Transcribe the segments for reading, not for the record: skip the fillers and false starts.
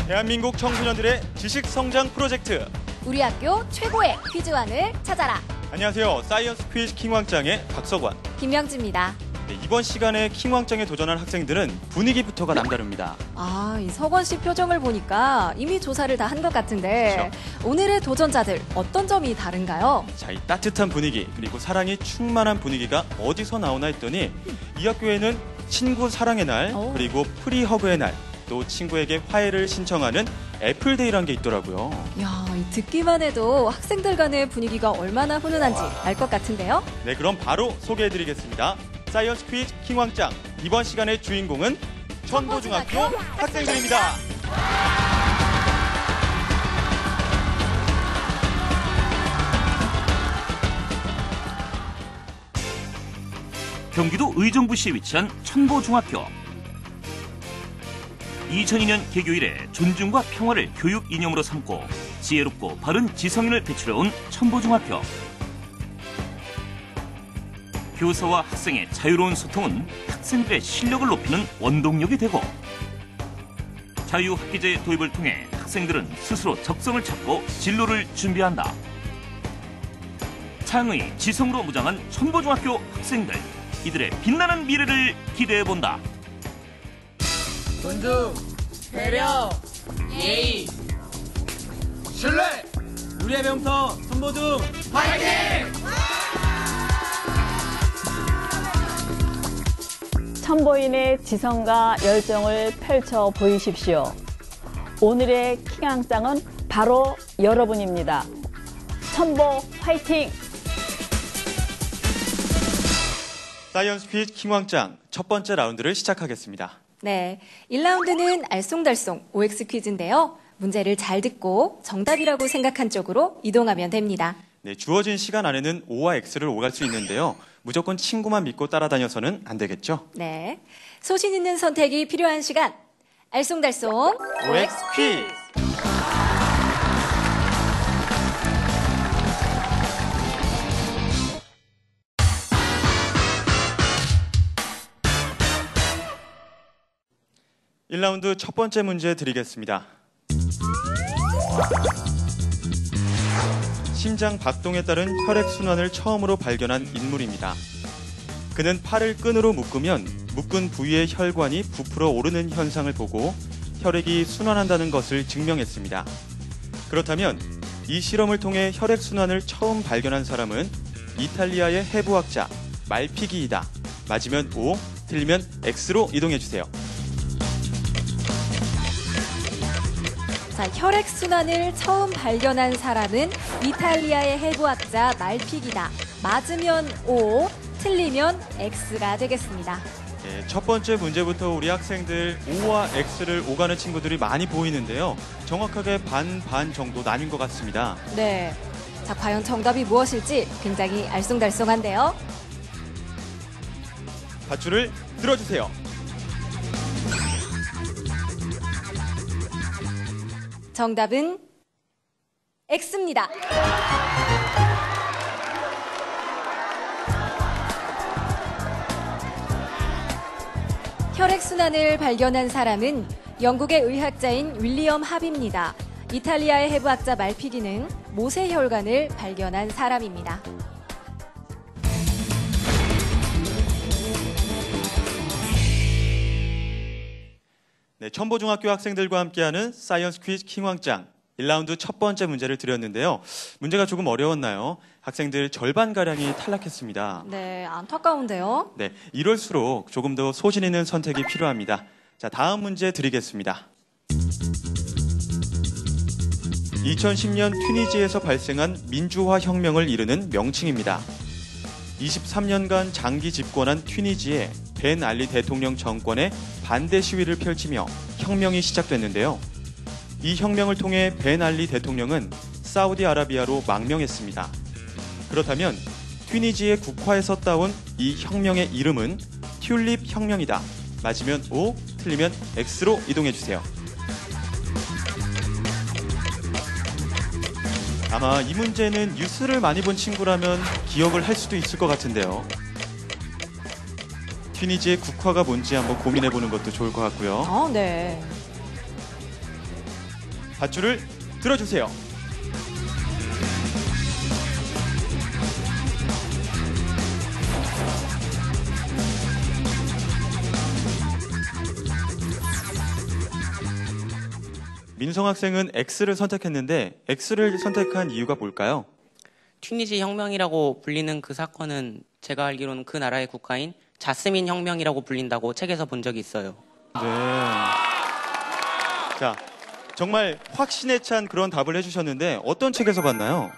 대한민국 청소년들의 지식 성장 프로젝트. 우리 학교 최고의 퀴즈왕을 찾아라. 안녕하세요. 사이언스 퀴즈 킹왕짱의 박석원, 김명지입니다. 네, 이번 시간에 킹왕짱에 도전한 학생들은 분위기부터가 남다릅니다. 이 석원 씨 표정을 보니까 이미 조사를 다 한 것 같은데 그렇죠. 오늘의 도전자들 어떤 점이 다른가요? 자, 이 따뜻한 분위기 그리고 사랑이 충만한 분위기가 어디서 나오나 했더니 이 학교에는 친구 사랑의 날, 그리고 프리허그의 날, 또 친구에게 화해를 신청하는 애플데이라는 게 있더라고요. 야, 듣기만 해도 학생들 간의 분위기가 얼마나 훈훈한지 알 것 같은데요? 네, 그럼 바로 소개해드리겠습니다. 사이언스 퀴즈 킹왕짱, 이번 시간의 주인공은 천보중학교 학생들입니다. 경기도 의정부시에 위치한 천보중학교. 2002년 개교 이래 존중과 평화를 교육 이념으로 삼고 지혜롭고 바른 지성인을 배출해온 천보중학교. 교사와 학생의 자유로운 소통은 학생들의 실력을 높이는 원동력이 되고, 자유학기제 도입을 통해 학생들은 스스로 적성을 찾고 진로를 준비한다. 창의, 지성으로 무장한 천보중학교 학생들, 이들의 빛나는 미래를 기대해본다. 존중, 배려, 예의, 신뢰! 우리의 명터 천보중 화이팅! 천보인의 지성과 열정을 펼쳐 보이십시오. 오늘의 킹왕짱은 바로 여러분입니다. 천보 화이팅! 사이언스 퀴즈 킹왕짱 첫 번째 라운드를 시작하겠습니다. 네, 1라운드는 알쏭달쏭 OX 퀴즈인데요. 문제를 잘 듣고 정답이라고 생각한 쪽으로 이동하면 됩니다. 네, 주어진 시간 안에는 O와 X를 오갈 수 있는데요. 무조건 친구만 믿고 따라다녀서는 안 되겠죠? 네, 소신 있는 선택이 필요한 시간. 알쏭달쏭 OX 퀴즈! (1라운드) 첫 번째 문제 드리겠습니다. 심장 박동에 따른 혈액순환을 처음으로 발견한 인물입니다. 그는 팔을 끈으로 묶으면 묶은 부위의 혈관이 부풀어 오르는 현상을 보고 혈액이 순환한다는 것을 증명했습니다. 그렇다면 이 실험을 통해 혈액순환을 처음 발견한 사람은 이탈리아의 해부학자 말피기이다. 맞으면 O, 틀리면 X로 이동해주세요. 자, 혈액순환을 처음 발견한 사람은 이탈리아의 해부학자 말피기다. 맞으면 O, 틀리면 X가 되겠습니다. 네, 첫 번째 문제부터 우리 학생들 O와 X를 오가는 친구들이 많이 보이는데요. 정확하게 반반 정도 나뉜 것 같습니다. 네. 자, 과연 정답이 무엇일지 굉장히 알쏭달쏭한데요. 밧줄을 들어주세요. 정답은 X입니다. 혈액순환을 발견한 사람은 영국의 의학자인 윌리엄 합입니다. 이탈리아의 해부학자 말피기는 모세혈관을 발견한 사람입니다. 네, 천보중학교 학생들과 함께하는 사이언스 퀴즈 킹왕짱 1라운드 첫 번째 문제를 드렸는데요. 문제가 조금 어려웠나요? 학생들 절반가량이 탈락했습니다. 네, 안타까운데요. 네, 이럴수록 조금 더 소신 있는 선택이 필요합니다. 자, 다음 문제 드리겠습니다. 2010년 튀니지에서 발생한 민주화 혁명을 이르는 명칭입니다. 23년간 장기 집권한 튀니지에 벤 알리 대통령 정권의 반대 시위를 펼치며 혁명이 시작됐는데요. 이 혁명을 통해 벤 알리 대통령은 사우디아라비아로 망명했습니다. 그렇다면 튀니지의 국화에서 따온 이 혁명의 이름은 튤립 혁명이다. 맞으면 O, 틀리면 X로 이동해주세요. 아마 이 문제는 뉴스를 많이 본 친구라면 기억을 할 수도 있을 것 같은데요. 튀니지의 국화가 뭔지 한번 고민해보는 것도 좋을 것 같고요. 네. 밧줄을 들어주세요. 민성 학생은 X를 선택했는데 X를 선택한 이유가 뭘까요? 튀니지 혁명이라고 불리는 그 사건은 제가 알기로는 그 나라의 국가인 자스민 혁명이라고 불린다고 책에서 본 적이 있어요. 네. 자, 정말 확신에 찬 그런 답을 해주셨는데 어떤 책에서 봤나요?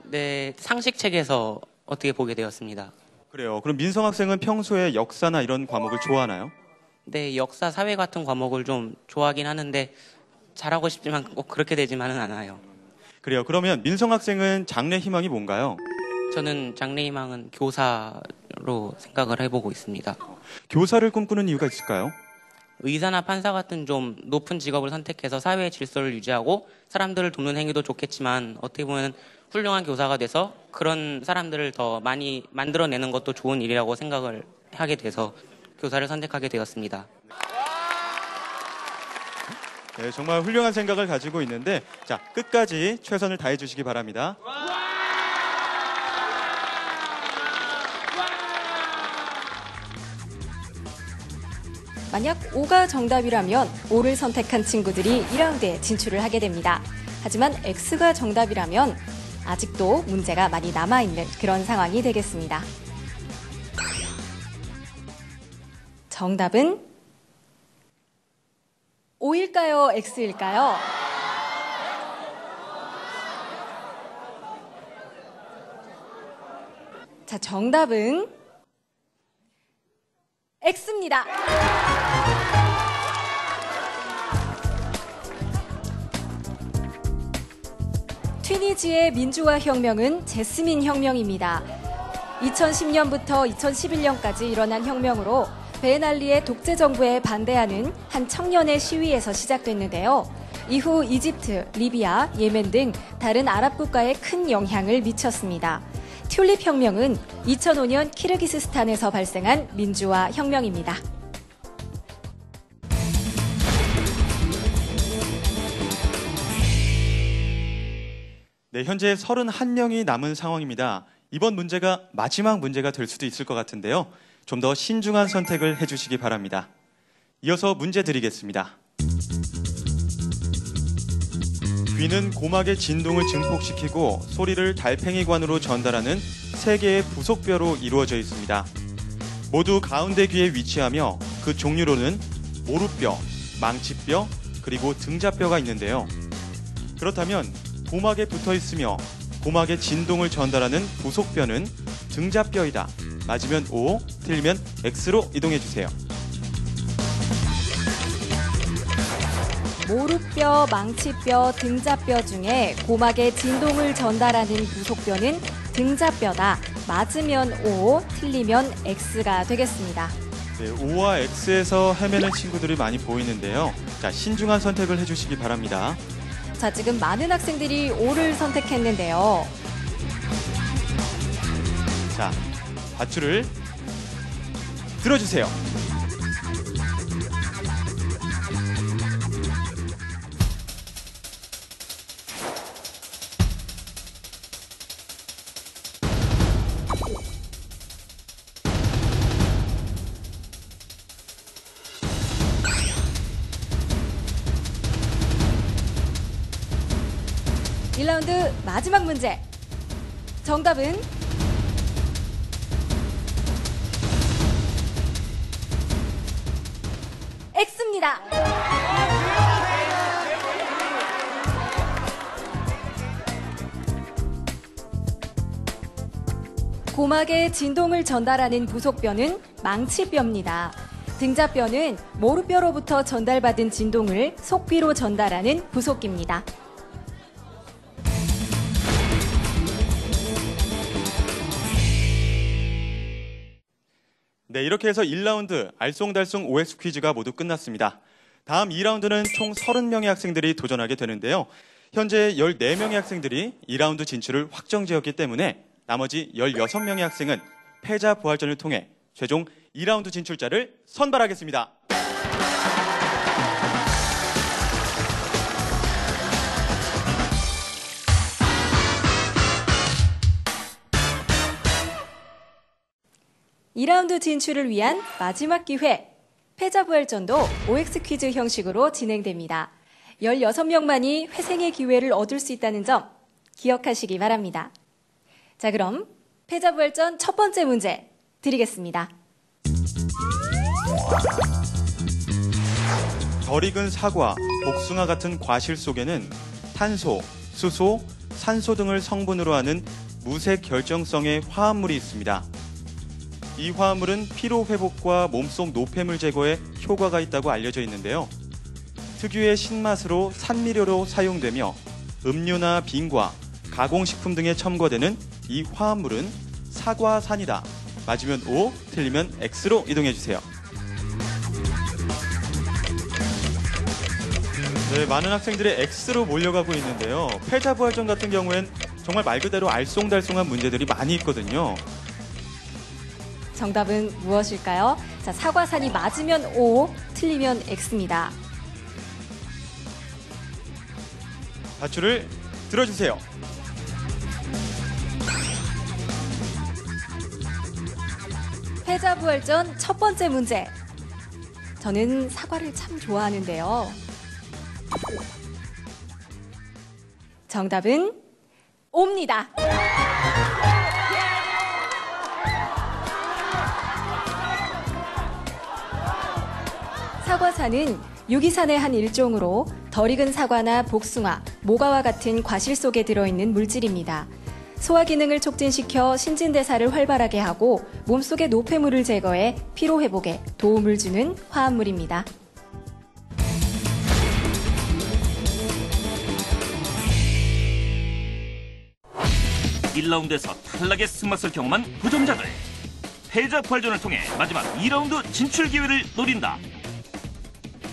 네, 상식책에서 어떻게 보게 되었습니다. 그래요. 그럼 민성 학생은 평소에 역사나 이런 과목을 좋아하나요? 네, 역사, 사회 같은 과목을 좀 좋아하긴 하는데 잘하고 싶지만 꼭 그렇게 되지만은 않아요. 그래요. 그러면 민성 학생은 장래 희망이 뭔가요? 저는 장래 희망은 교사로 생각을 해보고 있습니다. 교사를 꿈꾸는 이유가 있을까요? 의사나 판사 같은 좀 높은 직업을 선택해서 사회의 질서를 유지하고 사람들을 돕는 행위도 좋겠지만 어떻게 보면 훌륭한 교사가 돼서 그런 사람들을 더 많이 만들어내는 것도 좋은 일이라고 생각을 하게 돼서 교사를 선택하게 되었습니다. 네, 정말 훌륭한 생각을 가지고 있는데 자, 끝까지 최선을 다해 주시기 바랍니다. 만약 O가 정답이라면 O를 선택한 친구들이 2라운드에 진출을 하게 됩니다. 하지만 X가 정답이라면 아직도 문제가 많이 남아있는 그런 상황이 되겠습니다. 정답은 O일까요? X일까요? 자, 정답은 X입니다. 튀니지의 민주화 혁명은 제스민 혁명입니다. 2010년부터 2011년까지 일어난 혁명으로 베날리의 독재 정부에 반대하는 한 청년의 시위에서 시작됐는데요. 이후 이집트, 리비아, 예멘 등 다른 아랍 국가에 큰 영향을 미쳤습니다. 튤립 혁명은 2005년 키르기스스탄에서 발생한 민주화 혁명입니다. 네, 현재 31명이 남은 상황입니다. 이번 문제가 마지막 문제가 될 수도 있을 것 같은데요. 좀 더 신중한 선택을 해주시기 바랍니다. 이어서 문제 드리겠습니다. 귀는 고막의 진동을 증폭시키고 소리를 달팽이관으로 전달하는 세 개의 부속뼈로 이루어져 있습니다. 모두 가운데 귀에 위치하며 그 종류로는 모루뼈, 망치뼈, 그리고 등자뼈가 있는데요. 그렇다면 고막에 붙어 있으며 고막의 진동을 전달하는 부속뼈는 등자뼈이다. 맞으면 O, 틀리면 X로 이동해 주세요. 모루뼈, 망치뼈, 등자뼈 중에 고막의 진동을 전달하는 부속뼈는 등자뼈다. 맞으면 O, 틀리면 X가 되겠습니다. 네, O와 X에서 헤매는 친구들이 많이 보이는데요. 자, 신중한 선택을 해주시기 바랍니다. 자, 지금 많은 학생들이 O를 선택했는데요. 자, 밧줄을 들어주세요. 일 1라운드 마지막 문제. 정답은 X입니다. 고막의 진동을 전달하는 부속뼈는 망치뼈입니다. 등자뼈는 모루뼈로부터 전달받은 진동을 속귀로 전달하는 부속기입니다. 네, 이렇게 해서 1라운드 알쏭달쏭 OX 퀴즈가 모두 끝났습니다. 다음 2라운드는 총 30명의 학생들이 도전하게 되는데요. 현재 14명의 학생들이 2라운드 진출을 확정지었기 때문에 나머지 16명의 학생은 패자 부활전을 통해 최종 2라운드 진출자를 선발하겠습니다. 2라운드 진출을 위한 마지막 기회. 패자부활전도 OX 퀴즈 형식으로 진행됩니다. 16명만이 회생의 기회를 얻을 수 있다는 점 기억하시기 바랍니다. 자, 그럼 패자부활전 첫 번째 문제 드리겠습니다. 덜 익은 사과, 복숭아 같은 과실 속에는 탄소, 수소, 산소 등을 성분으로 하는 무색 결정성의 화합물이 있습니다. 이 화합물은 피로 회복과 몸속 노폐물 제거에 효과가 있다고 알려져 있는데요. 특유의 신맛으로 산미료로 사용되며 음료나 빙과, 가공식품 등에 첨가되는 이 화합물은 사과산이다. 맞으면 O, 틀리면 X로 이동해주세요. 네, 많은 학생들이 X로 몰려가고 있는데요. 패자부활전 같은 경우엔 정말 말 그대로 알쏭달쏭한 문제들이 많이 있거든요. 정답은 무엇일까요? 자, 사과산이 맞으면 O, 틀리면 X입니다. 밧줄을 들어주세요. 패자부활전 첫 번째 문제. 저는 사과를 참 좋아하는데요. 정답은 O입니다. 사과산은 유기산의 한 일종으로 덜 익은 사과나 복숭아, 모과와 같은 과실 속에 들어있는 물질입니다. 소화 기능을 촉진시켜 신진대사를 활발하게 하고 몸속의 노폐물을 제거해 피로 회복에 도움을 주는 화합물입니다. (1라운드에서) 탈락의 쓴맛을 경험한 도전자들. 패자부활전을 통해 마지막 2라운드 진출 기회를 노린다.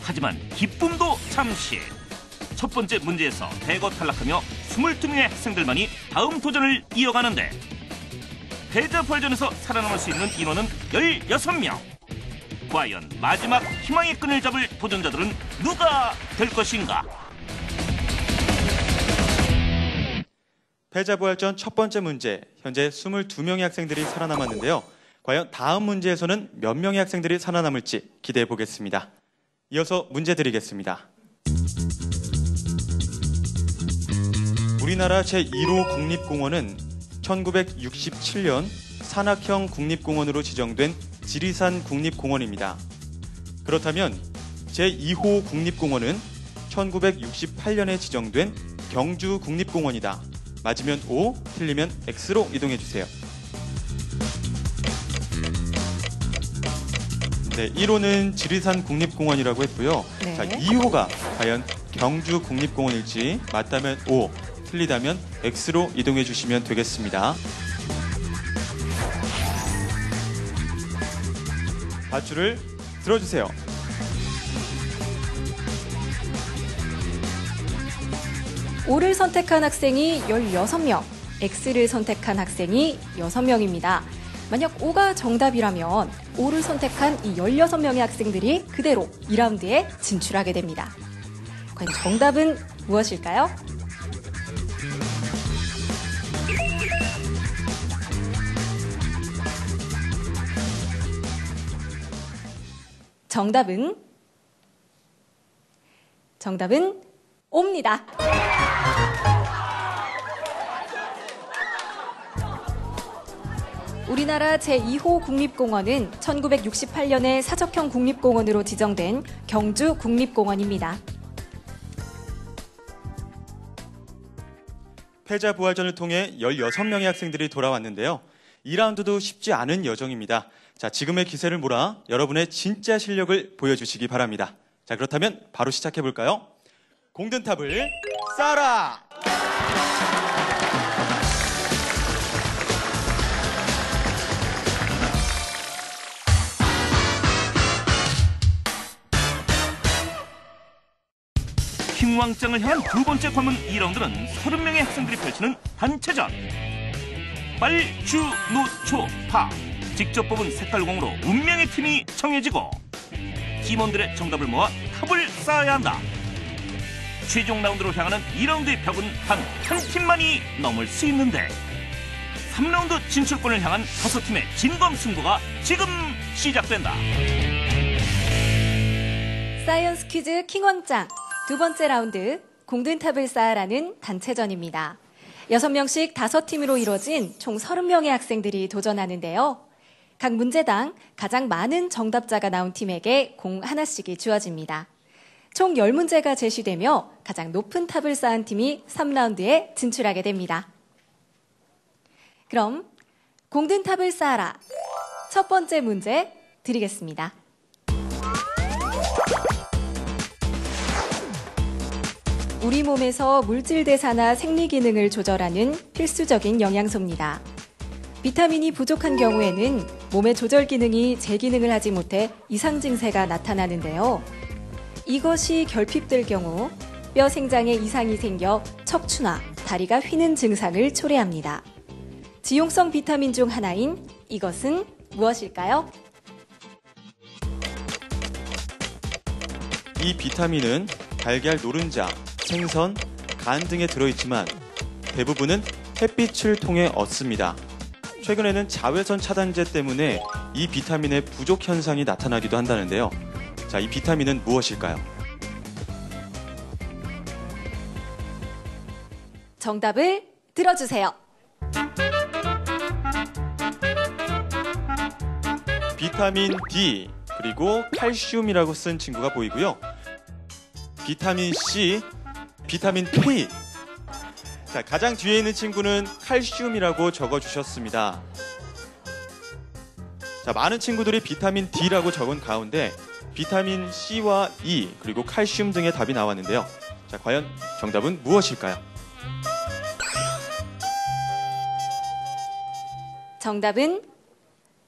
하지만 기쁨도 잠시. 첫 번째 문제에서 대거 탈락하며 22명의 학생들만이 다음 도전을 이어가는데 패자부활전에서 살아남을 수 있는 인원은 16명. 과연 마지막 희망의 끈을 잡을 도전자들은 누가 될 것인가? 패자부활전 첫 번째 문제, 현재 22명의 학생들이 살아남았는데요. 과연 다음 문제에서는 몇 명의 학생들이 살아남을지 기대해 보겠습니다. 이어서 문제 드리겠습니다. 우리나라 제1호 국립공원은 1967년 산악형 국립공원으로 지정된 지리산 국립공원입니다. 그렇다면 제2호 국립공원은 1968년에 지정된 경주 국립공원이다. 맞으면 O, 틀리면 X로 이동해주세요. 네, 1호는 지리산 국립공원이라고 했고요. 네. 자, 2호가 과연 경주 국립공원일지 맞다면 O, 틀리다면 X로 이동해 주시면 되겠습니다. 밧줄을 들어주세요. O를 선택한 학생이 16명, X를 선택한 학생이 6명입니다. 만약 O가 정답이라면 O를 선택한 이 16명의 학생들이 그대로 2라운드에 진출하게 됩니다. 과연 정답은 무엇일까요? 정답은 O입니다. 우리나라 제2호 국립공원은 1968년에 사적형 국립공원으로 지정된 경주 국립공원입니다. 패자부활전을 통해 16명의 학생들이 돌아왔는데요. 2라운드도 쉽지 않은 여정입니다. 자, 지금의 기세를 몰아 여러분의 진짜 실력을 보여주시기 바랍니다. 자, 그렇다면 바로 시작해 볼까요? 공든탑을 쌓아라! 킹왕짱을 향한 두 번째 관문 2라운드는 30명의 학생들이 펼치는 단체전. 빨주노초파 직접 뽑은 색깔공으로 운명의 팀이 정해지고 팀원들의 정답을 모아 탑을 쌓아야 한다. 최종 라운드로 향하는 2라운드의 벽은 단 한 팀만이 넘을 수 있는데 3라운드 진출권을 향한 5팀의 진검승부가 지금 시작된다. 사이언스 퀴즈 킹왕짱 두 번째 라운드 공든탑을 쌓아라는 단체전입니다. 6명씩 5팀으로 이루어진 총 30명의 학생들이 도전하는데요. 각 문제당 가장 많은 정답자가 나온 팀에게 공 하나씩이 주어집니다. 총 10문제가 제시되며 가장 높은 탑을 쌓은 팀이 3라운드에 진출하게 됩니다. 그럼 공든탑을 쌓아라. 첫 번째 문제 드리겠습니다. 우리 몸에서 물질 대사나 생리 기능을 조절하는 필수적인 영양소입니다. 비타민이 부족한 경우에는 몸의 조절 기능이 제 기능을 하지 못해 이상 증세가 나타나는데요. 이것이 결핍될 경우 뼈 생장에 이상이 생겨 척추나 다리가 휘는 증상을 초래합니다. 지용성 비타민 중 하나인 이것은 무엇일까요? 이 비타민은 달걀 노른자, 생선, 간 등에 들어있지만 대부분은 햇빛을 통해 얻습니다. 최근에는 자외선 차단제 때문에 이 비타민의 부족 현상이 나타나기도 한다는데요. 자, 이 비타민은 무엇일까요? 정답을 들어주세요. 비타민 D, 그리고 칼슘이라고 쓴 친구가 보이고요. 비타민 C, 비타민 P. 자, 가장 뒤에 있는 친구는 칼슘이라고 적어주셨습니다. 자, 많은 친구들이 비타민 D라고 적은 가운데 비타민 C와 E, 그리고 칼슘 등의 답이 나왔는데요. 자, 과연 정답은 무엇일까요? 정답은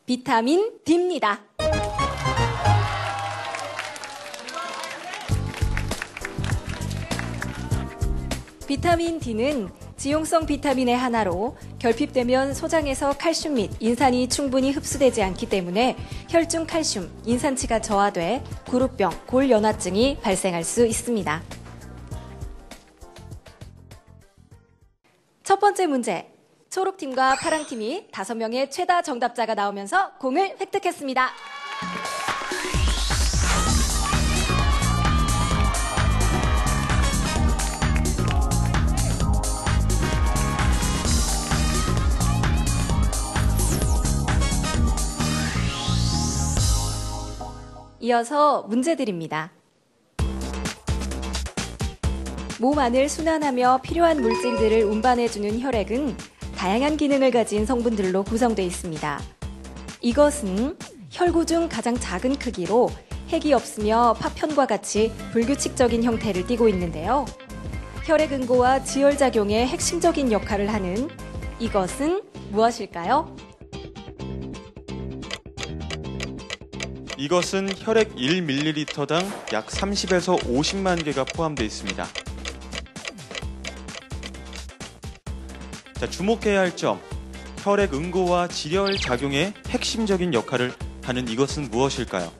비타민 D입니다. 비타민 D는 지용성 비타민의 하나로 결핍되면 소장에서 칼슘 및 인산이 충분히 흡수되지 않기 때문에 혈중 칼슘, 인산치가 저하돼 구루병, 골연화증이 발생할 수 있습니다. 첫 번째 문제, 초록팀과 파랑팀이 5명의 최다 정답자가 나오면서 공을 획득했습니다. 이어서 문제 드립니다. 몸 안을 순환하며 필요한 물질들을 운반해주는 혈액은 다양한 기능을 가진 성분들로 구성되어 있습니다. 이것은 혈구 중 가장 작은 크기로 핵이 없으며 파편과 같이 불규칙적인 형태를 띠고 있는데요. 혈액 응고와 지혈작용에 핵심적인 역할을 하는 이것은 무엇일까요? 이것은 혈액 1ml당 약 30에서 50만 개가 포함되어 있습니다. 자, 주목해야 할 점, 혈액 응고와 지혈 작용에 핵심적인 역할을 하는 이것은 무엇일까요?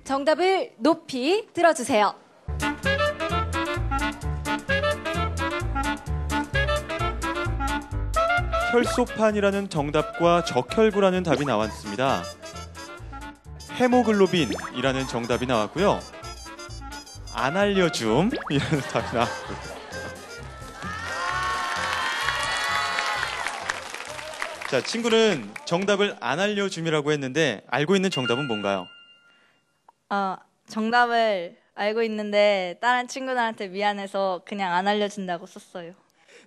정답을 높이 들어주세요. 혈소판이라는 정답과 적혈구라는 답이 나왔습니다. 헤모글로빈이라는 정답이 나왔고요. 안 알려줌이라는 답이 나왔고요. 자, 친구는 정답을 안 알려줌이라고 했는데 알고 있는 정답은 뭔가요? 정답을 알고 있는데 다른 친구들한테 미안해서 그냥 안 알려준다고 썼어요.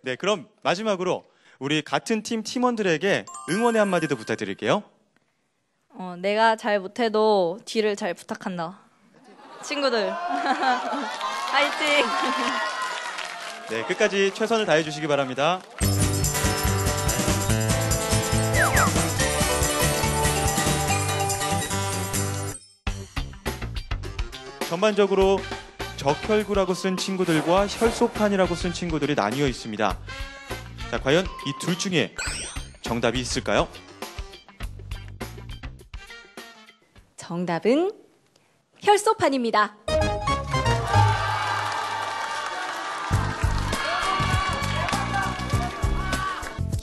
네, 그럼 마지막으로 우리 같은 팀 팀원들에게 응원의 한마디도 부탁드릴게요. 내가 잘 못해도 뒤를 잘 부탁한다. 친구들 화이팅! 네, 끝까지 최선을 다해 주시기 바랍니다. 전반적으로 적혈구라고 쓴 친구들과 혈소판이라고 쓴 친구들이 나뉘어 있습니다. 자, 과연 이 둘 중에 정답이 있을까요? 정답은 혈소판입니다.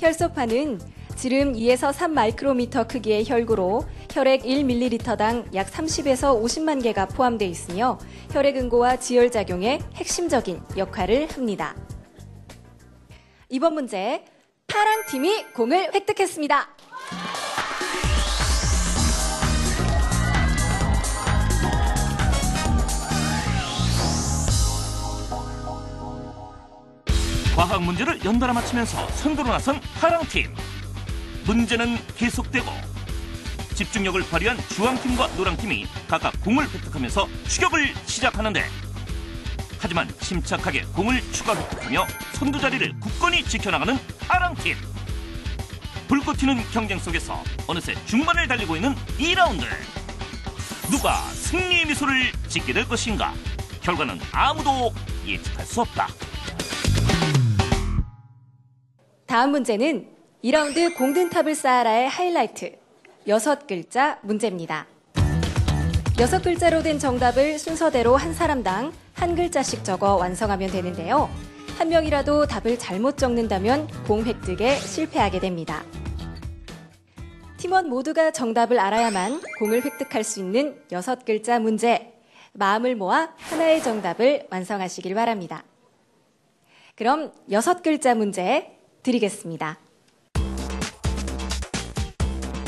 혈소판은 지름 2에서 3마이크로미터 크기의 혈구로 혈액 1ml당 약 30에서 50만 개가 포함되어 있으며 혈액 응고와 지혈작용에 핵심적인 역할을 합니다. 이번 문제, 파랑 팀이 공을 획득했습니다. 과학 문제를 연달아 맞히면서 선두로 나선 파랑팀. 문제는 계속되고 집중력을 발휘한 주황팀과 노랑팀이 각각 공을 획득하면서 추격을 시작하는데, 하지만 침착하게 공을 추가 획득하며 선두자리를 굳건히 지켜나가는 파랑팀. 불꽃 튀는 경쟁 속에서 어느새 중반을 달리고 있는 2라운드. 누가 승리의 미소를 짓게 될 것인가? 결과는 아무도 예측할 수 없다. 다음 문제는 2라운드 공든탑을 쌓아라의 하이라이트 6글자 문제입니다. 6글자로 된 정답을 순서대로 한 사람당 한 글자씩 적어 완성하면 되는데요. 한 명이라도 답을 잘못 적는다면 공 획득에 실패하게 됩니다. 팀원 모두가 정답을 알아야만 공을 획득할 수 있는 6글자 문제. 마음을 모아 하나의 정답을 완성하시길 바랍니다. 그럼 6글자 문제 드리겠습니다.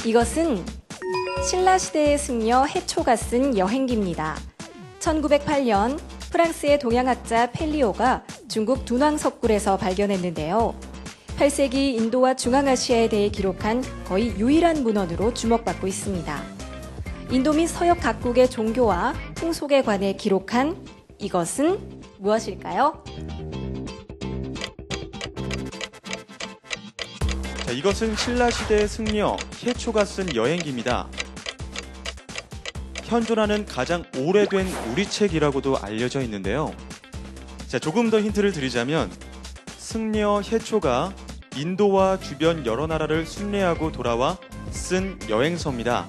이것은 신라시대의 승려 해초가 쓴 여행기입니다. 1908년 프랑스의 동양학자 펠리오가 중국 둔왕 석굴에서 발견했는데요. 8세기 인도와 중앙아시아에 대해 기록한 거의 유일한 문헌으로 주목받고 있습니다. 인도 및 서역 각국의 종교와 풍속에 관해 기록한 이것은 무엇일까요? 자, 이것은 신라시대의 승려 해초가 쓴 여행기입니다. 현존하는 가장 오래된 우리책이라고도 알려져 있는데요. 자, 조금 더 힌트를 드리자면 승려 해초가 인도와 주변 여러 나라를 순례하고 돌아와 쓴 여행서입니다.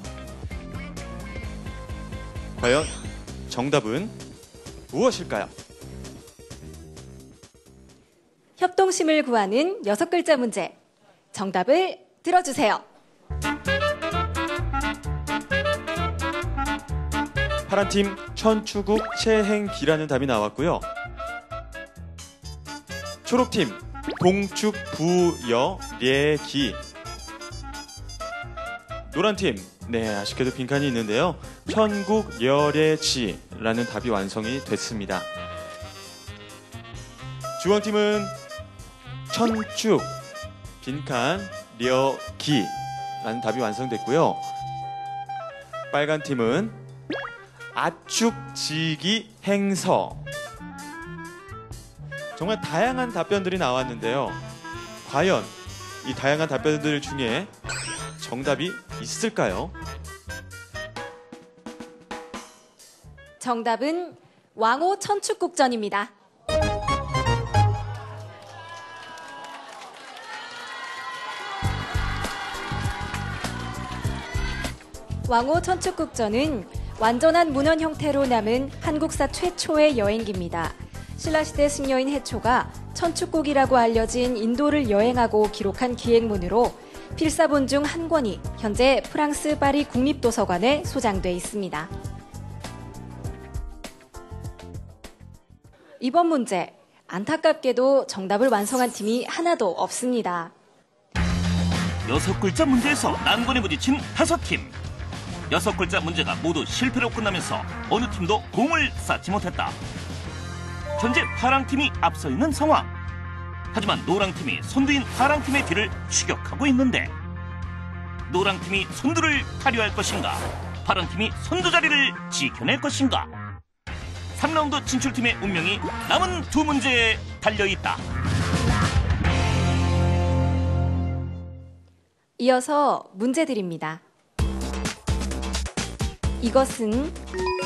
과연 정답은 무엇일까요? 협동심을 구하는 6글자 문제. 정답을 들어주세요. 파란팀 천추국 채행기라는 답이 나왔고요. 초록팀 동축부여례기. 노란팀, 아쉽게도 빈칸이 있는데요. 천국여례지라는 답이 완성이 됐습니다. 주황팀은 천축, 빈칸, 려기라는 답이 완성됐고요. 빨간팀은 아축지기 행서. 정말 다양한 답변들이 나왔는데요. 과연 이 다양한 답변들 중에 정답이 있을까요? 정답은 왕호 천축국전입니다. 왕호 천축국전은 완전한 문헌 형태로 남은 한국사 최초의 여행기입니다. 신라시대 승려인 해초가 천축국이라고 알려진 인도를 여행하고 기록한 기행문으로 필사본 중 한 권이 현재 프랑스 파리 국립도서관에 소장돼 있습니다. 이번 문제, 안타깝게도 정답을 완성한 팀이 하나도 없습니다. 6글자 문제에서 난관에 부딪힌 5팀. 6글자 문제가 모두 실패로 끝나면서 어느 팀도 공을 쌓지 못했다. 현재 파랑팀이 앞서 있는 상황. 하지만 노랑팀이 선두인 파랑팀의 뒤를 추격하고 있는데, 노랑팀이 선두를 타려할 것인가, 파랑팀이 선두 자리를 지켜낼 것인가. 3라운드 진출팀의 운명이 남은 두 문제에 달려있다. 이어서 문제 드립니다. 이것은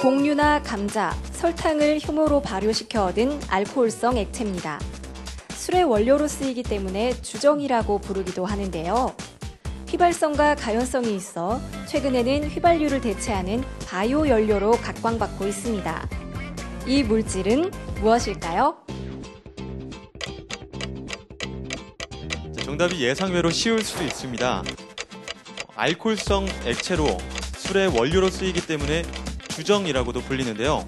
곡류나 감자, 설탕을 효모로 발효시켜 얻은 알코올성 액체입니다. 술의 원료로 쓰이기 때문에 주정이라고 부르기도 하는데요. 휘발성과 가연성이 있어 최근에는 휘발유를 대체하는 바이오 연료로 각광받고 있습니다. 이 물질은 무엇일까요? 정답이 예상외로 쉬울 수도 있습니다. 알코올성 액체로 술의 원료로 쓰이기 때문에 주정이라고도 불리는데요.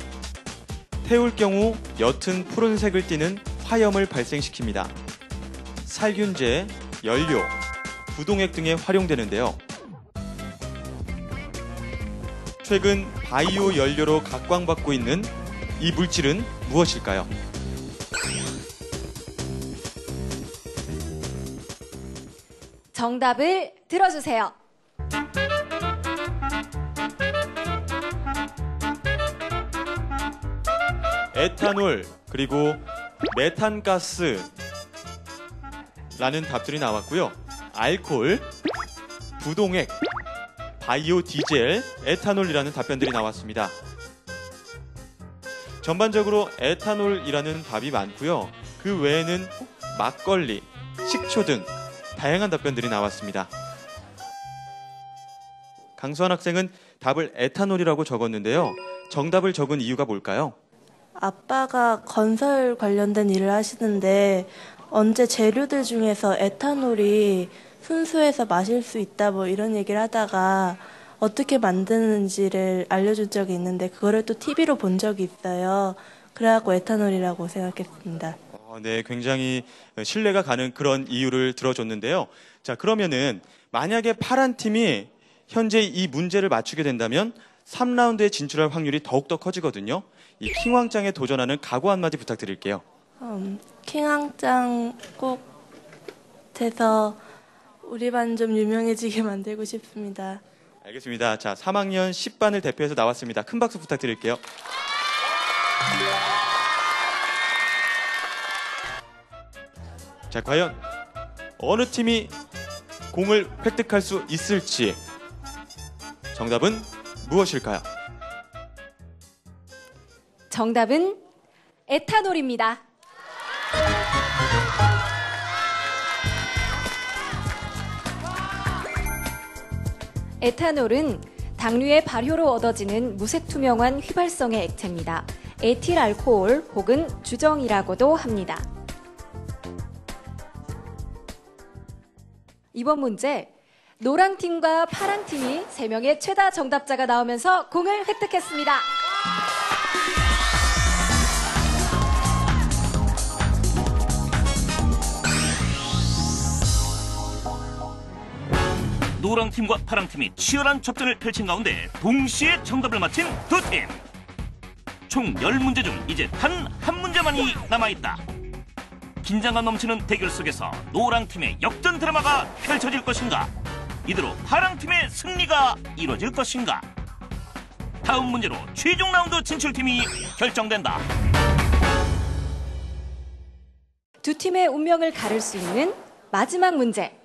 태울 경우 옅은 푸른색을 띠는 화염을 발생시킵니다. 살균제, 연료, 부동액 등에 활용되는데요. 최근 바이오 연료로 각광받고 있는 이 물질은 무엇일까요? 정답을 들어주세요. 에탄올 그리고 메탄가스라는 답들이 나왔고요. 알코올, 부동액, 바이오 디젤, 에탄올이라는 답변들이 나왔습니다. 전반적으로 에탄올이라는 답이 많고요. 그 외에는 막걸리, 식초 등 다양한 답변들이 나왔습니다. 강수환 학생은 답을 에탄올이라고 적었는데요. 정답을 적은 이유가 뭘까요? 아빠가 건설 관련된 일을 하시는데 언제 재료들 중에서 에탄올이 순수해서 마실 수 있다 뭐 이런 얘기를 하다가 어떻게 만드는지를 알려준 적이 있는데 그거를 또 TV로 본 적이 있어요. 그래갖고 에탄올이라고 생각했습니다. 네, 굉장히 신뢰가 가는 그런 이유를 들어줬는데요. 자, 그러면은 만약에 파란 팀이 현재 이 문제를 맞추게 된다면 3라운드에 진출할 확률이 더욱더 커지거든요. 이 킹왕짱에 도전하는 각오 한마디 부탁드릴게요. 킹왕짱 꼭 돼서 우리 반 좀 유명해지게 만들고 싶습니다. 알겠습니다. 자, 3학년 10반을 대표해서 나왔습니다. 큰 박수 부탁드릴게요. 자, 과연 어느 팀이 공을 획득할 수 있을지 정답은 무엇일까요? 정답은 에탄올입니다. 에탄올은 당류의 발효로 얻어지는 무색투명한 휘발성의 액체입니다. 에틸알코올 혹은 주정이라고도 합니다. 이번 문제, 노랑팀과 파랑팀이 3명의 최다 정답자가 나오면서 공을 획득했습니다. 노랑팀과 파랑팀이 치열한 접전을 펼친 가운데 동시에 정답을 맞힌 두 팀. 총 10문제 중 이제 단 한 문제만이 남아있다. 긴장감 넘치는 대결 속에서 노랑팀의 역전 드라마가 펼쳐질 것인가? 이대로 파랑팀의 승리가 이루어질 것인가? 다음 문제로 최종 라운드 진출팀이 결정된다. 두 팀의 운명을 가를 수 있는 마지막 문제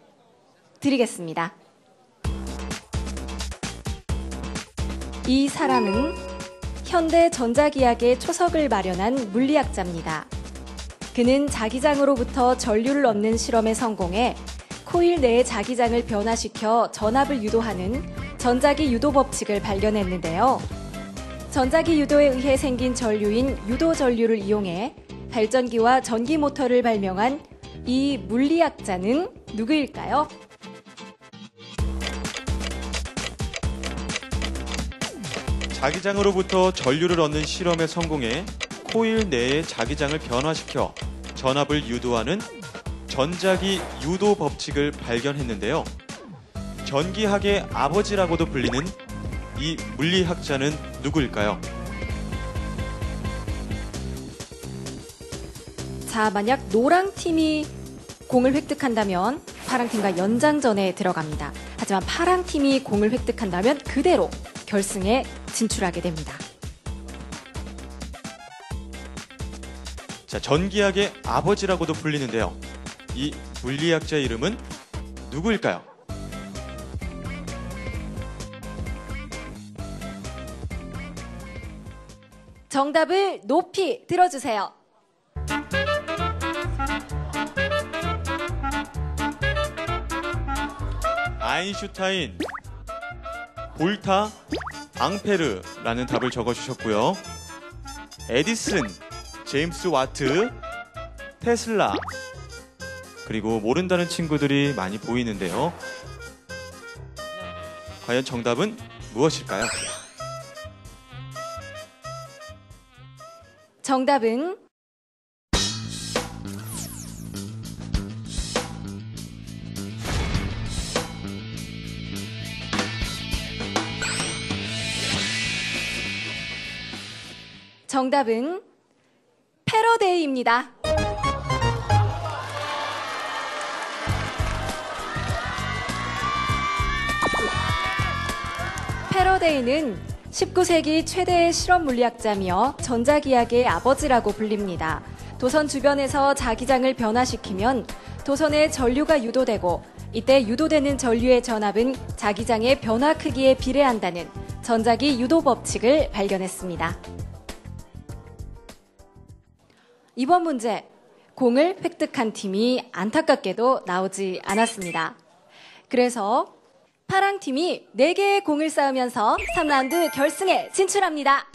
드리겠습니다. 이 사람은 현대 전자기학의 초석을 마련한 물리학자입니다. 그는 자기장으로부터 전류를 얻는 실험에 성공해 코일 내의 자기장을 변화시켜 전압을 유도하는 전자기 유도 법칙을 발견했는데요. 전자기 유도에 의해 생긴 전류인 유도 전류를 이용해 발전기와 전기 모터를 발명한 이 물리학자는 누구일까요? 자기장으로부터 전류를 얻는 실험에 성공해 코일 내의 자기장을 변화시켜 전압을 유도하는 전자기 유도 법칙을 발견했는데요. 전기학의 아버지라고도 불리는 이 물리학자는 누구일까요? 자, 만약 노랑팀이 공을 획득한다면 파랑팀과 연장전에 들어갑니다. 하지만 파랑팀이 공을 획득한다면 그대로 결승에 진출하게 됩니다. 자, 전기학의 아버지라고도 불리는데요. 이 물리학자 이름은 누구일까요? 정답을 높이 들어주세요. 아인슈타인, 볼타, 앙페르라는 답을 적어주셨고요. 에디슨, 제임스 와트, 테슬라, 그리고 모른다는 친구들이 많이 보이는데요. 과연 정답은 무엇일까요? 정답은 패러데이입니다. 패러데이는 19세기 최대의 실험 물리학자며 전자기학의 아버지라고 불립니다. 도선 주변에서 자기장을 변화시키면 도선에 전류가 유도되고 이때 유도되는 전류의 전압은 자기장의 변화 크기에 비례한다는 전자기 유도 법칙을 발견했습니다. 이번 문제, 공을 획득한 팀이 안타깝게도 나오지 않았습니다. 그래서 파랑팀이 4개의 공을 쌓으면서 3라운드 결승에 진출합니다.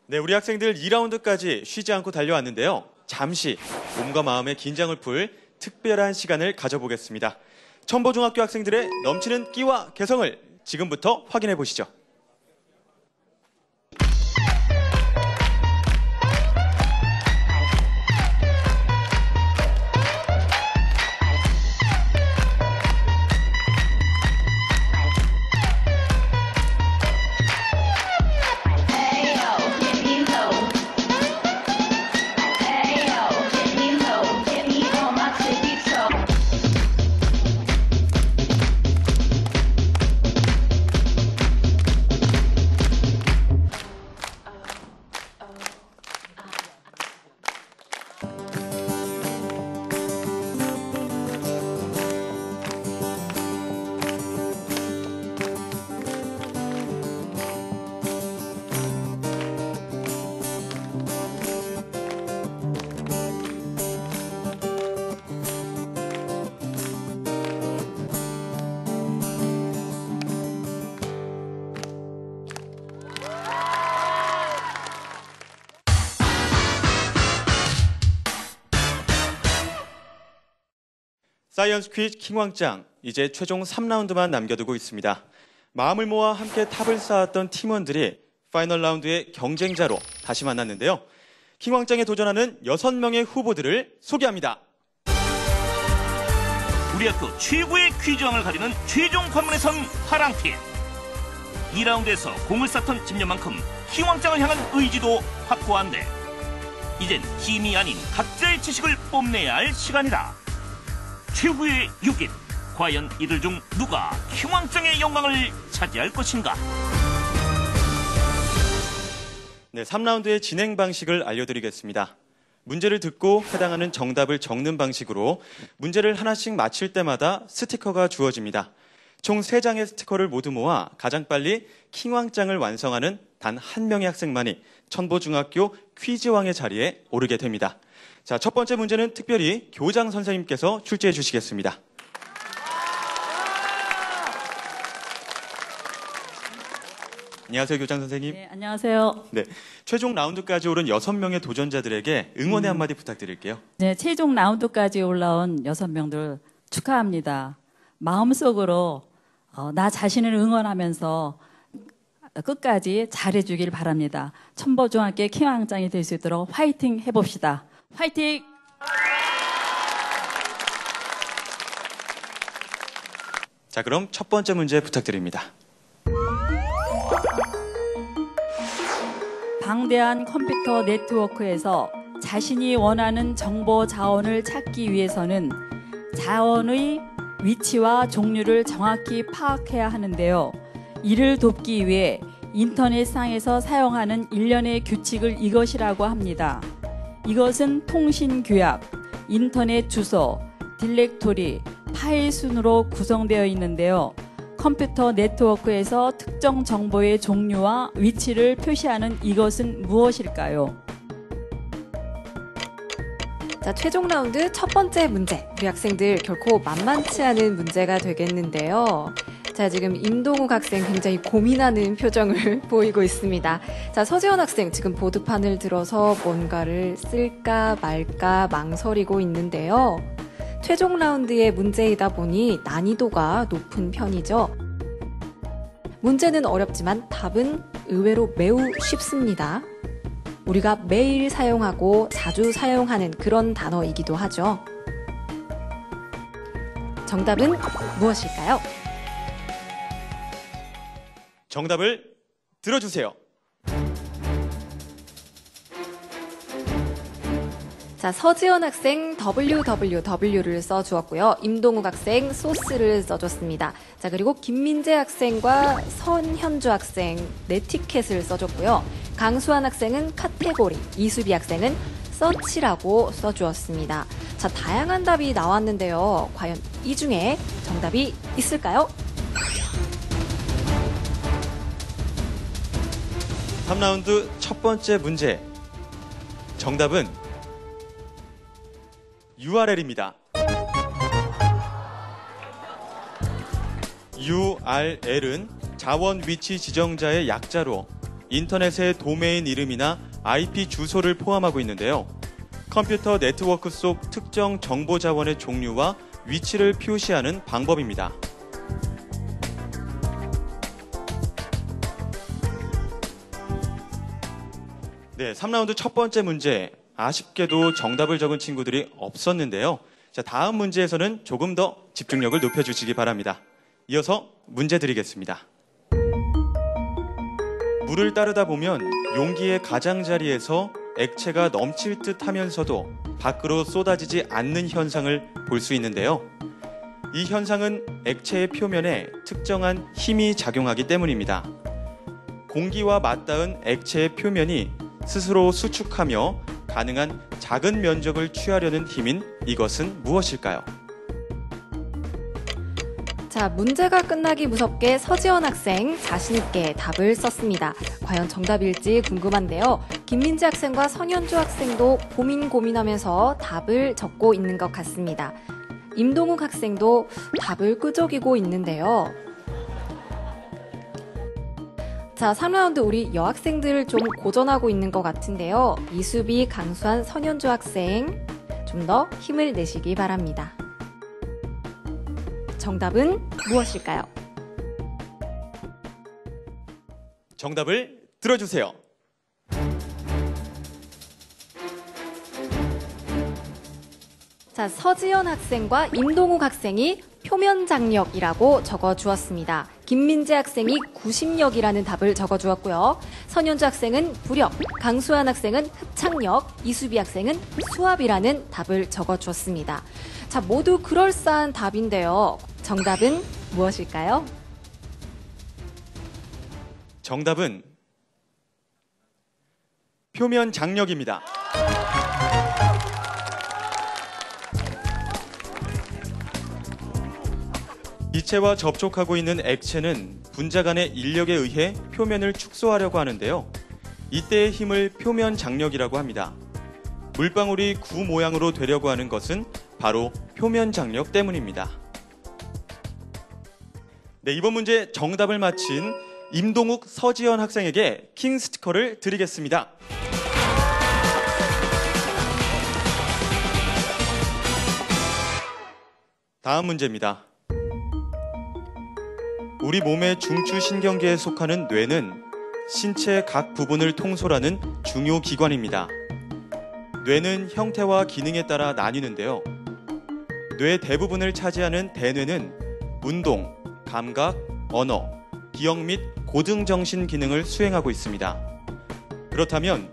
네, 우리 학생들 2라운드까지 쉬지 않고 달려왔는데요. 잠시 몸과 마음의 긴장을 풀 특별한 시간을 가져보겠습니다. 첨보중학교 학생들의 넘치는 끼와 개성을 지금부터 확인해 보시죠. 사이언스 퀴즈 킹왕짱, 이제 최종 3라운드만 남겨두고 있습니다. 마음을 모아 함께 탑을 쌓았던 팀원들이 파이널 라운드의 경쟁자로 다시 만났는데요. 킹왕짱에 도전하는 6명의 후보들을 소개합니다. 우리 학교 최고의 퀴즈왕을 가리는 최종 관문에 선 파랑팀. 2라운드에서 공을 쌓던 집념만큼 킹왕짱을 향한 의지도 확고한데 이젠 팀이 아닌 각자의 지식을 뽐내야 할 시간이다. 최후의 6인, 과연 이들 중 누가 킹왕짱의 영광을 차지할 것인가? 네, 3라운드의 진행 방식을 알려드리겠습니다. 문제를 듣고 해당하는 정답을 적는 방식으로 문제를 하나씩 맞힐 때마다 스티커가 주어집니다. 총 3장의 스티커를 모두 모아 가장 빨리 킹왕짱을 완성하는 단 한 명의 학생만이 첨보중학교 퀴즈왕의 자리에 오르게 됩니다. 자, 첫 번째 문제는 특별히 교장 선생님께서 출제해 주시겠습니다. 안녕하세요, 교장 선생님. 네, 안녕하세요. 네, 최종 라운드까지 오른 6명의 도전자들에게 응원의 한마디 부탁드릴게요. 네, 최종 라운드까지 올라온 6명들 축하합니다. 마음속으로 나 자신을 응원하면서 끝까지 잘해주길 바랍니다. 첨보중학교 킹왕짱이 될 수 있도록 화이팅 해봅시다. 화이팅! 자, 그럼 첫 번째 문제 부탁드립니다. 방대한 컴퓨터 네트워크에서 자신이 원하는 정보 자원을 찾기 위해서는 자원의 위치와 종류를 정확히 파악해야 하는데요. 이를 돕기 위해 인터넷상에서 사용하는 일련의 규칙을 이것이라고 합니다. 이것은 통신 규약, 인터넷 주소, 딜렉토리, 파일 순으로 구성되어 있는데요. 컴퓨터 네트워크에서 특정 정보의 종류와 위치를 표시하는 이것은 무엇일까요? 자, 최종 라운드 첫 번째 문제. 우리 학생들 결코 만만치 않은 문제가 되겠는데요. 자, 지금 임동욱 학생 굉장히 고민하는 표정을 보이고 있습니다. 자, 서지원 학생 지금 보드판을 들어서 뭔가를 쓸까 말까 망설이고 있는데요. 최종 라운드의 문제이다 보니 난이도가 높은 편이죠. 문제는 어렵지만 답은 의외로 매우 쉽습니다. 우리가 매일 사용하고 자주 사용하는 그런 단어이기도 하죠. 정답은 무엇일까요? 정답을 들어주세요. 자, 서지원 학생 www를 써주었고요. 임동욱 학생 소스를 써줬습니다. 자, 그리고 김민재 학생과 선현주 학생 네티켓을 써줬고요. 강수환 학생은 카테고리, 이수비 학생은 서치라고 써주었습니다. 자, 다양한 답이 나왔는데요. 과연 이 중에 정답이 있을까요? 3라운드 첫 번째 문제. 정답은 URL입니다. URL은 자원 위치 지정자의 약자로 인터넷의 도메인 이름이나 IP 주소를 포함하고 있는데요. 컴퓨터 네트워크 속 특정 정보 자원의 종류와 위치를 표시하는 방법입니다. 네, 3라운드 첫 번째 문제. 아쉽게도 정답을 적은 친구들이 없었는데요. 자, 다음 문제에서는 조금 더 집중력을 높여주시기 바랍니다. 이어서 문제 드리겠습니다. 물을 따르다 보면 용기의 가장자리에서 액체가 넘칠 듯 하면서도 밖으로 쏟아지지 않는 현상을 볼 수 있는데요. 이 현상은 액체의 표면에 특정한 힘이 작용하기 때문입니다. 공기와 맞닿은 액체의 표면이 스스로 수축하며 가능한 작은 면적을 취하려는 힘인 이것은 무엇일까요? 자, 문제가 끝나기 무섭게 서지원 학생 자신있게 답을 썼습니다. 과연 정답일지 궁금한데요. 김민재 학생과 선현주 학생도 고민하면서 답을 적고 있는 것 같습니다. 임동욱 학생도 답을 끄적이고 있는데요. 자, 3라운드 우리 여학생들을 좀 고전하고 있는 것 같은데요. 이수비, 강수환, 선현주 학생 좀 더 힘을 내시기 바랍니다. 정답은 무엇일까요? 정답을 들어주세요. 자, 서지연 학생과 임동욱 학생이 표면 장력이라고 적어주었습니다. 김민재 학생이 구심력이라는 답을 적어주었고요. 선현주 학생은 부력, 강수환 학생은 흡착력, 이수비 학생은 수압이라는 답을 적어주었습니다. 자, 모두 그럴싸한 답인데요. 정답은 무엇일까요? 정답은 표면 장력입니다. 기체와 접촉하고 있는 액체는 분자 간의 인력에 의해 표면을 축소하려고 하는데요. 이때의 힘을 표면 장력이라고 합니다. 물방울이 구 모양으로 되려고 하는 것은 바로 표면 장력 때문입니다. 네, 이번 문제 정답을 맞힌 임동욱, 서지연 학생에게 킹 스티커를 드리겠습니다. 다음 문제입니다. 우리 몸의 중추신경계에 속하는 뇌는 신체 각 부분을 통솔하는 중요 기관입니다. 뇌는 형태와 기능에 따라 나뉘는데요. 뇌 대부분을 차지하는 대뇌는 운동, 감각, 언어, 기억 및 고등정신 기능을 수행하고 있습니다. 그렇다면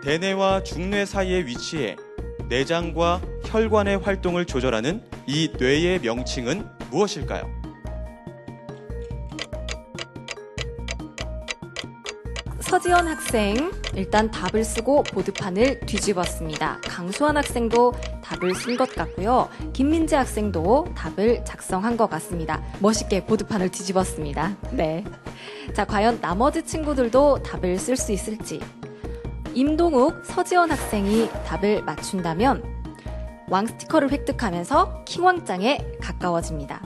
대뇌와 중뇌 사이에 위치해 내장과 혈관의 활동을 조절하는 이 뇌의 명칭은 무엇일까요? 서지연 학생, 일단 답을 쓰고 보드판을 뒤집었습니다. 강수환 학생도 답을 쓴 것 같고요. 김민재 학생도 답을 작성한 것 같습니다. 멋있게 보드판을 뒤집었습니다. 네. 자, 과연 나머지 친구들도 답을 쓸 수 있을지. 임동욱, 서지연 학생이 답을 맞춘다면 왕 스티커를 획득하면서 킹왕짱에 가까워집니다.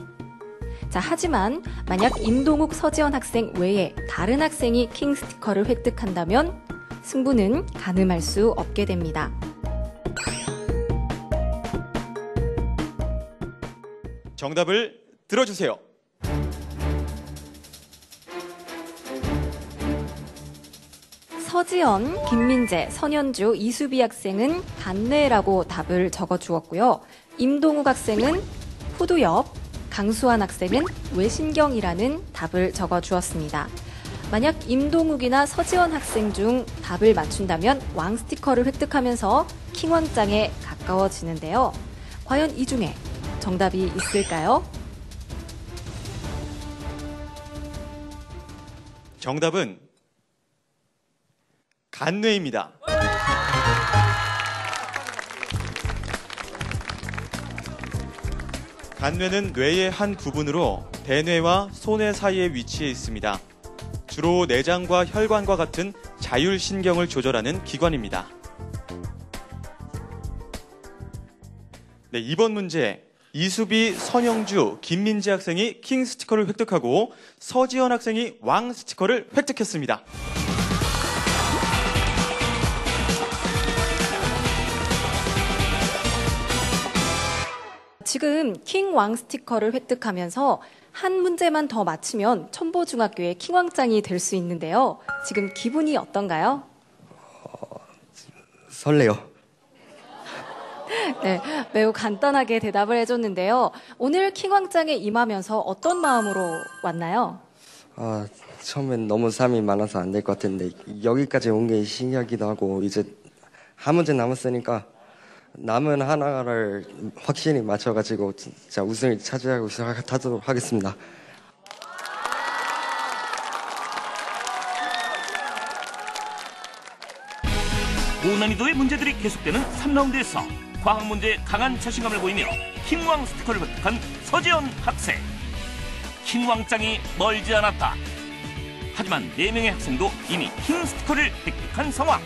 자, 하지만 만약 임동욱, 서지연 학생 외에 다른 학생이 킹 스티커를 획득한다면 승부는 가늠할 수 없게 됩니다. 정답을 들어주세요. 서지연, 김민재, 선현주, 이수비 학생은 간내라고 답을 적어주었고요. 임동욱 학생은 후두엽, 강수환 학생은 외신경이라는 답을 적어주었습니다. 만약 임동욱이나 서지연 학생 중 답을 맞춘다면 왕 스티커를 획득하면서 킹왕짱에 가까워지는데요. 과연 이 중에 정답이 있을까요? 정답은 간뇌입니다. 간뇌는 뇌의 한 부분으로 대뇌와 소뇌 사이에 위치해 있습니다. 주로 내장과 혈관과 같은 자율신경을 조절하는 기관입니다. 네, 이번 문제 이수비, 선영주, 김민재 학생이 킹 스티커를 획득하고 서지연 학생이 왕 스티커를 획득했습니다. 지금 킹 왕 스티커를 획득하면서 한 문제만 더 맞히면 첨보중학교의 킹왕짱이 될 수 있는데요. 지금 기분이 어떤가요? 설레요. 네, 매우 간단하게 대답을 해줬는데요. 오늘 킹왕짱에 임하면서 어떤 마음으로 왔나요? 처음엔 너무 삶이 많아서 안 될 것 같은데 여기까지 온 게 신기하기도 하고 이제 한 문제 남았으니까 남은 하나를 확실히 맞춰가지고 진짜 우승을 차지하고 시작하도록 하겠습니다. 고난이도의 문제들이 계속되는 3라운드에서 과학 문제에 강한 자신감을 보이며 킹왕 스티커를 획득한 서지연 학생. 킹왕짱이 멀지 않았다. 하지만 4명의 학생도 이미 킹 스티커를 획득한 상황.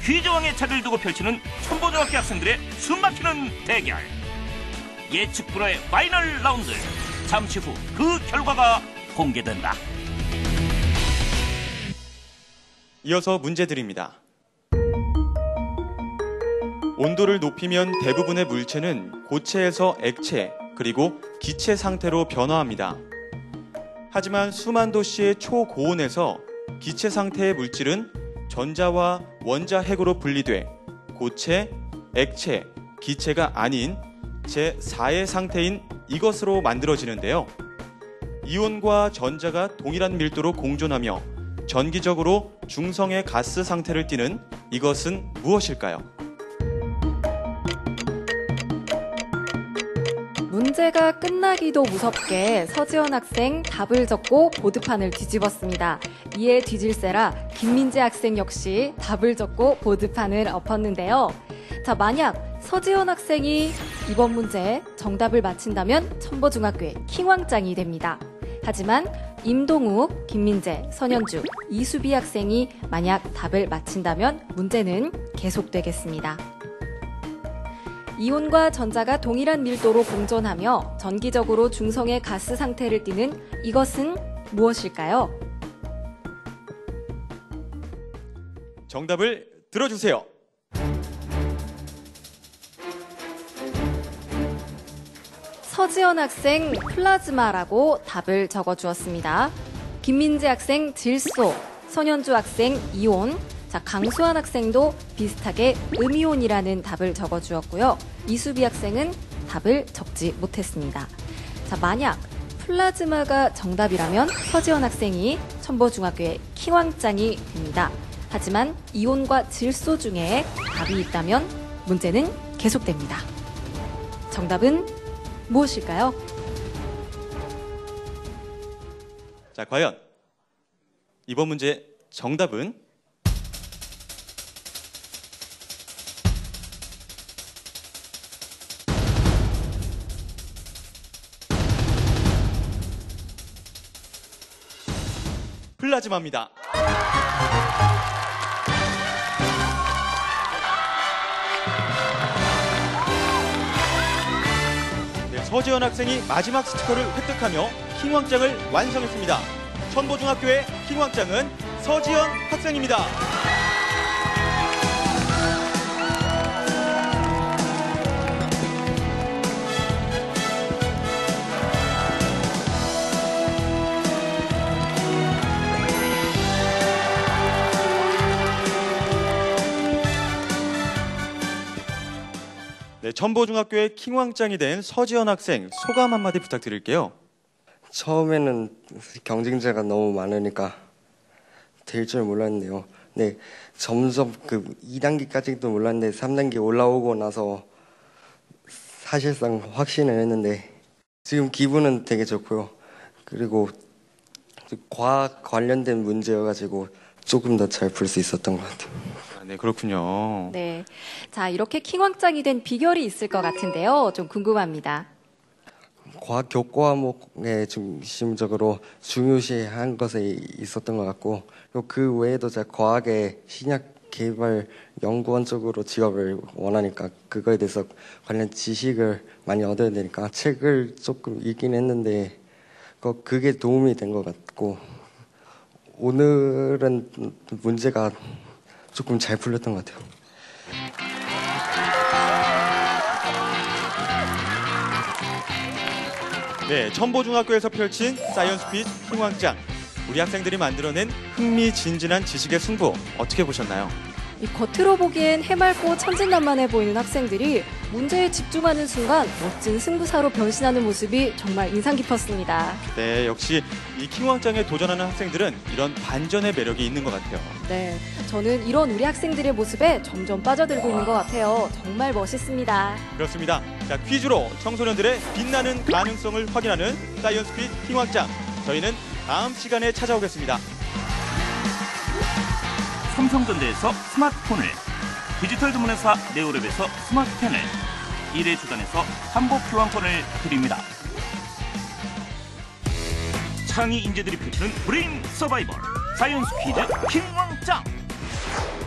퀴즈왕의 차를 두고 펼치는 첨보중학교 학생들의 숨막히는 대결. 예측 불허의 파이널 라운드. 잠시 후 그 결과가 공개된다. 이어서 문제 드립니다. 온도를 높이면 대부분의 물체는 고체에서 액체 그리고 기체 상태로 변화합니다. 하지만 수만 도씨의 초고온에서 기체 상태의 물질은 전자와 원자 핵으로 분리돼 고체, 액체, 기체가 아닌 제4의 상태인 이것으로 만들어지는데요. 이온과 전자가 동일한 밀도로 공존하며 전기적으로 중성의 가스 상태를 띠는 이것은 무엇일까요? 문제가 끝나기도 무섭게 서지연 학생 답을 적고 보드판을 뒤집었습니다. 이에 뒤질세라 김민재 학생 역시 답을 적고 보드판을 엎었는데요. 자, 만약 서지연 학생이 이번 문제 정답을 맞힌다면 첨보중학교의 킹왕짱이 됩니다. 하지만 임동욱, 김민재, 선현주, 이수비 학생이 만약 답을 맞힌다면 문제는 계속되겠습니다. 이온과 전자가 동일한 밀도로 공존하며 전기적으로 중성의 가스 상태를 띠는 이것은 무엇일까요? 정답을 들어주세요. 서지연 학생 플라즈마라고 답을 적어주었습니다. 김민재 학생 질소, 선현주 학생 이온, 자, 강수환 학생도 비슷하게 음이온이라는 답을 적어주었고요. 이수비 학생은 답을 적지 못했습니다. 자, 만약 플라즈마가 정답이라면 서지연 학생이 첨보중학교의 킹왕짱이 됩니다. 하지만 이온과 질소 중에 답이 있다면 문제는 계속됩니다. 정답은 무엇일까요? 자, 과연 이번 문제 정답은 플라즈마입니다. 서지현 학생이 마지막 스티커를 획득하며 킹왕짱을 완성했습니다. 천보중학교의 킹왕짱은 서지현 학생입니다. 네, 천보중학교의 킹왕짱이 된 서지현 학생 소감 한마디 부탁드릴게요. 처음에는 경쟁자가 너무 많으니까 될 줄 몰랐네요. 네, 점점 2단계까지도 몰랐는데 3단계 올라오고 나서 사실상 확신을 했는데 지금 기분은 되게 좋고요. 그리고 과학 관련된 문제여가지고 조금 더 잘 풀 수 있었던 것 같아요. 네, 그렇군요. 네. 자, 이렇게 킹왕짱이 된 비결이 있을 것 같은데요. 좀 궁금합니다. 과학 교과목에 중심적으로 중요시한 것에 있었던 것 같고, 그 외에도 제가 과학의 신약 개발 연구원 쪽으로 직업을 원하니까 그거에 대해서 관련 지식을 많이 얻어야 되니까 책을 조금 읽긴 했는데 그게 도움이 된 것 같고, 오늘은 문제가 조금 잘 풀렸던 것 같아요. 네, 천보중학교에서 펼친 사이언스 퀴즈 킹왕짱. 우리 학생들이 만들어낸 흥미진진한 지식의 승부 어떻게 보셨나요? 이 겉으로 보기엔 해맑고 천진난만해 보이는 학생들이 문제에 집중하는 순간 멋진 승부사로 변신하는 모습이 정말 인상 깊었습니다. 네, 역시 이 킹왕짱에 도전하는 학생들은 이런 반전의 매력이 있는 것 같아요. 네, 저는 이런 우리 학생들의 모습에 점점 빠져들고 있는 것 같아요. 정말 멋있습니다. 그렇습니다. 자, 퀴즈로 청소년들의 빛나는 가능성을 확인하는 사이언스 퀴즈 킹왕짱. 저희는 다음 시간에 찾아오겠습니다. 삼성전자에서 스마트폰을, 디지털 전문회사 네오랩에서 스마트펜을, 1회 주간에서 한복 교환권을 드립니다. 창의 인재들이 펼치는 브레인 서바이벌 사이언스 퀴즈 킹왕짱.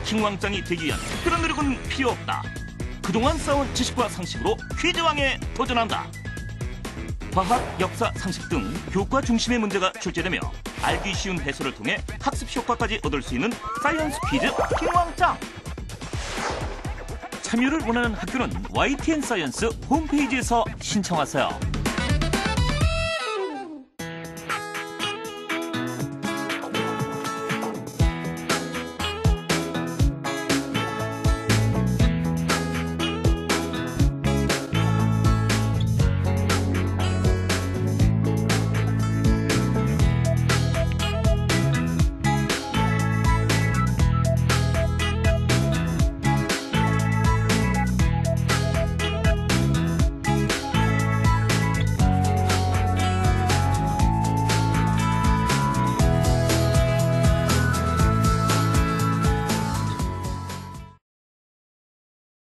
킹왕짱이 되기 위한 특별한 노력은 필요 없다. 그동안 쌓아온 지식과 상식으로 퀴즈왕에 도전한다. 과학, 역사, 상식 등 교과 중심의 문제가 출제되며 알기 쉬운 해설을 통해 학습 효과까지 얻을 수 있는 사이언스 퀴즈 킹왕짱. 참여를 원하는 학교는 YTN 사이언스 홈페이지에서 신청하세요.